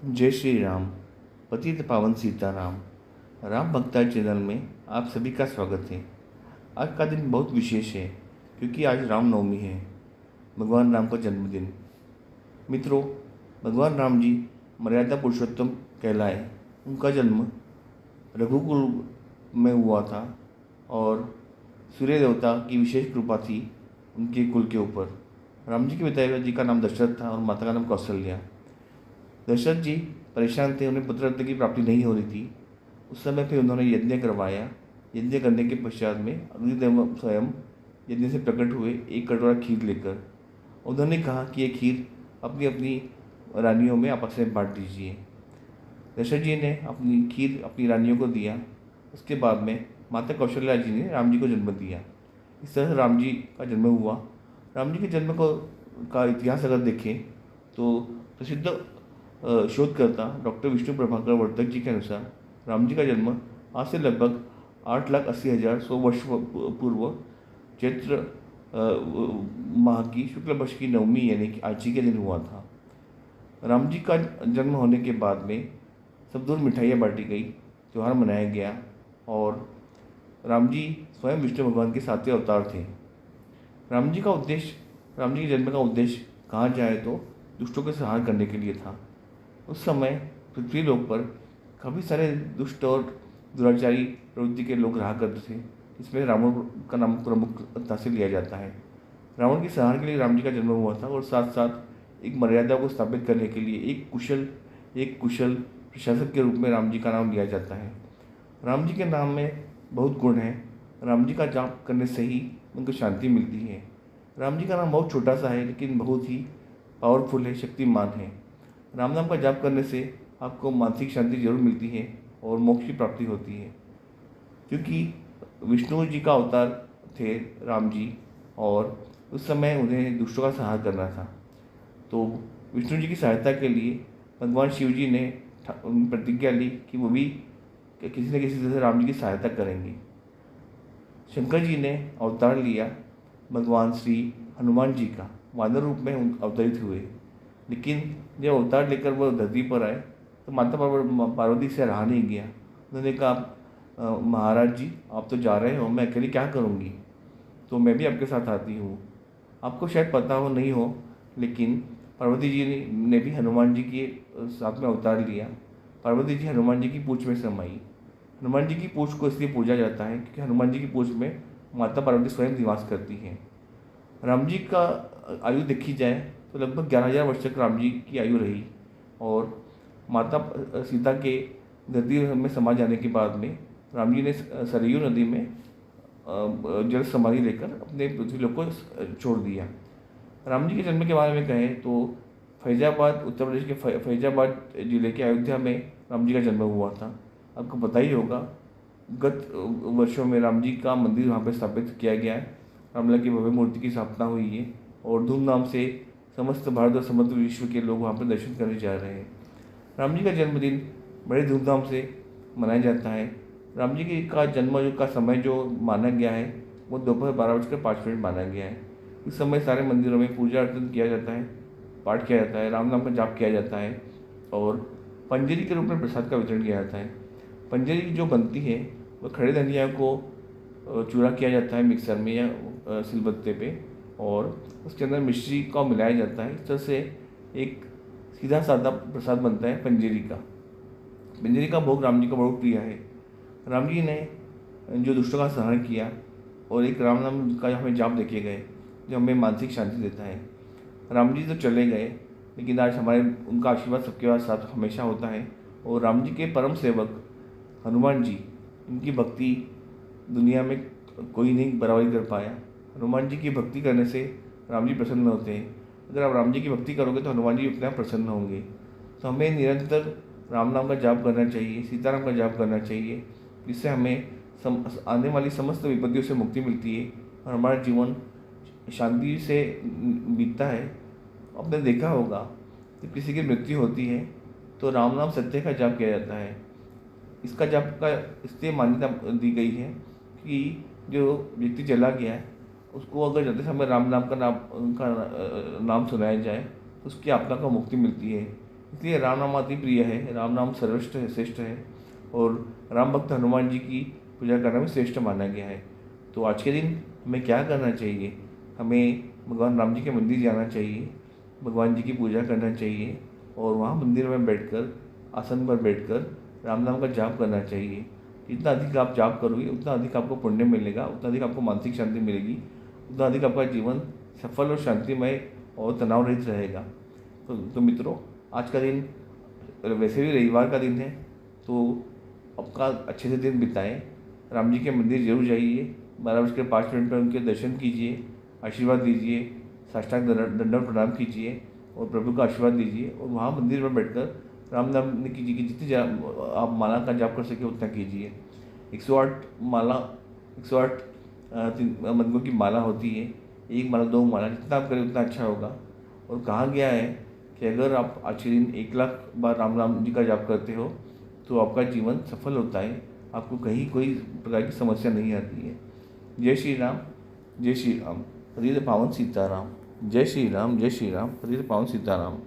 जय श्री राम। पतित पावन सीताराम। राम भक्ता चैनल में आप सभी का स्वागत है। आज का दिन बहुत विशेष है क्योंकि आज रामनवमी है, भगवान राम का जन्मदिन। मित्रों, भगवान राम जी मर्यादा पुरुषोत्तम कहलाए। उनका जन्म रघुकुल में हुआ था और सूर्य देवता की विशेष कृपा थी उनके कुल के ऊपर। राम जी के पिताजी का नाम दशरथ था और माता का नाम कौशल्या। दशरथ जी परेशान थे, उन्हें पुत्र रत्न की प्राप्ति नहीं हो रही थी। उस समय फिर उन्होंने यज्ञ करवाया। यज्ञ करने के पश्चात में अग्निदेव स्वयं यज्ञ से प्रकट हुए एक कटोरा खीर लेकर। उन्होंने कहा कि ये खीर अपनी अपनी रानियों में आपस में बांट दीजिए। दशरथ जी ने अपनी खीर अपनी रानियों को दिया। उसके बाद में माता कौशल्या जी ने राम जी को जन्म दिया। इस तरह राम जी का जन्म हुआ। राम जी के जन्म का इतिहास अगर देखें तो प्रसिद्ध शोधकर्ता डॉक्टर विष्णु प्रभाकर वर्तक जी के अनुसार राम जी का जन्म आज से लगभग 8,80,100 वर्ष पूर्व चैत्र माह की शुक्ल पक्ष की नवमी यानी कि आज ही के दिन हुआ था। राम जी का जन्म होने के बाद में सब दूर मिठाइयाँ बांटी गई, त्यौहार मनाया गया और राम जी स्वयं विष्णु भगवान के सातवें अवतार थे। राम जी के जन्म का उद्देश्य कहा जाए तो दुष्टों के संहार करने के लिए था। उस समय पृथ्वी लोक पर काफ़ी सारे दुष्ट और दुराचारी प्रवृत्ति के लोग रहा करते थे, इसमें रावण का नाम प्रमुखता से लिया जाता है। रावण के संहार के लिए राम जी का जन्म हुआ था और साथ साथ एक मर्यादा को स्थापित करने के लिए एक कुशल प्रशासक के रूप में राम जी का नाम लिया जाता है। राम जी के नाम में बहुत गुण हैं। राम जी का जाप करने से ही उनको शांति मिलती है। राम जी का नाम बहुत छोटा सा है लेकिन बहुत ही पावरफुल है, शक्तिमान है। राम नाम का जाप करने से आपको मानसिक शांति जरूर मिलती है और मोक्ष की प्राप्ति होती है, क्योंकि विष्णु जी का अवतार थे राम जी और उस समय उन्हें दुष्टों का संहार करना था। तो विष्णु जी की सहायता के लिए भगवान शिव जी ने प्रतिज्ञा ली कि वो भी किसी न किसी तरह से राम जी की सहायता करेंगे। शंकर जी ने अवतार लिया भगवान श्री हनुमान जी का, वानर रूप में अवतरित हुए। लेकिन जब अवतार लेकर वह धरती पर आए तो माता पार्वती से रहा नहीं गया। उन्होंने कहा, महाराज जी आप तो जा रहे हो, मैं अकेली क्या करूँगी, तो मैं भी आपके साथ आती हूँ। आपको शायद पता हो नहीं हो, लेकिन पार्वती जी ने भी हनुमान जी के साथ में अवतार लिया। पार्वती जी हनुमान जी की पूँछ में समाई। हनुमान जी की पूँछ को इसलिए पूजा जाता है क्योंकि हनुमान जी की पूँछ में माता पार्वती स्वयं निवास करती हैं। राम जी का आयु देखी जाए तो लगभग 11,000 वर्ष तक राम जी की आयु रही और माता सीता के धरती में समा जाने के बाद में राम जी ने सरयू नदी में जल समाधि लेकर अपने पृथ्वी लोक को छोड़ दिया। राम जी के जन्म के बारे में कहें तो फैजाबाद, उत्तर प्रदेश के फैजाबाद जिले के अयोध्या में राम जी का जन्म हुआ था। आपको पता ही होगा, गत वर्षों में राम जी का मंदिर वहाँ पर स्थापित किया गया है। रामलला की भव्य मूर्ति की स्थापना हुई है और धूमधाम से समस्त भारत और समग्र विश्व के लोग वहाँ पर दर्शन करने जा रहे हैं। राम जी का जन्मदिन बड़े धूमधाम से मनाया जाता है। राम जी का जन्म का समय जो माना गया है वो दोपहर 12:05 माना गया है। इस समय सारे मंदिरों में पूजा अर्चन किया जाता है, पाठ किया जाता है, राम नाम का जाप किया जाता है और पंजरी के रूप में प्रसाद का वितरण किया जाता है। पंजरी जो बनती है वो खड़े धनिया को चूरा किया जाता है मिक्सर में या सिलबत्ते पे और उसके अंदर मिश्री का मिलाया जाता है। इस तरह से एक सीधा साधा प्रसाद बनता है पंजीरी का। पंजीरी का भोग राम जी का बहुत प्रिय है। राम जी ने जो दुष्टों का संहार किया और एक राम नाम का हमें जाप देखे गए जो हमें मानसिक शांति देता है। राम जी तो चले गए लेकिन आज हमारे उनका आशीर्वाद सबके साथ हमेशा होता है और राम जी के परम सेवक हनुमान जी, इनकी भक्ति दुनिया में कोई नहीं बराबरी कर पाया। हनुमान जी की भक्ति करने से राम जी प्रसन्न होते हैं। अगर आप राम जी की भक्ति करोगे तो हनुमान जी अपने आप प्रसन्न होंगे। तो हमें निरंतर राम नाम का जाप करना चाहिए, सीताराम का जाप करना चाहिए, जिससे हमें आने वाली समस्त विपत्तियों से मुक्ति मिलती है और हमारा जीवन शांति से बीतता है। आपने देखा होगा कि किसी की मृत्यु होती है तो राम नाम सत्य का जाप किया जाता है। इसका जाप का इसलिए मान्यता दी गई है कि जो व्यक्ति चला गया है उसको अगर जाते समय राम नाम का नाम सुनाया जाए तो उसकी आत्मा को मुक्ति मिलती है। इसलिए राम नाम अति प्रिय है, राम नाम सर्वश्रेष्ठ है, श्रेष्ठ है। और राम भक्त हनुमान जी की पूजा करना भी श्रेष्ठ माना गया है। तो आज के दिन हमें क्या करना चाहिए? हमें भगवान राम जी के मंदिर जाना चाहिए, भगवान जी की पूजा करना चाहिए और वहाँ मंदिर में बैठकर, आसन पर बैठकर राम नाम का जाप करना चाहिए। जितना अधिक आप जाप करोगे उतना अधिक आपको पुण्य मिलेगा, उतना अधिक आपको मानसिक शांति मिलेगी, उतना अधिक आपका जीवन सफल और शांतिमय और तनाव रहित रहेगा। तो मित्रों, आज का दिन वैसे भी रविवार का दिन है, तो आपका अच्छे से दिन बिताएं। राम जी के मंदिर जरूर जाइए, 12:05 पर उनके दर्शन कीजिए, आशीर्वाद दीजिए, साष्टांग दंडवत प्रणाम कीजिए और प्रभु का आशीर्वाद दीजिए। और वहाँ मंदिर में बैठकर राम नाम कीजिए कि जितनी आप माला का जाप कर सके उतना कीजिए। 108 माला, 108 मंत्रों की माला होती है, एक माला 2 माला, जितना आप करें उतना अच्छा होगा। और कहा गया है कि अगर आप आज के दिन 1 लाख बार राम नाम जी का जाप करते हो तो आपका जीवन सफल होता है, आपको कहीं कोई प्रकार की समस्या नहीं आती है। जय श्री राम, जय श्री राम, पतित पावन सीताराम। जय श्री राम, जय श्री राम, पतित पावन सीताराम।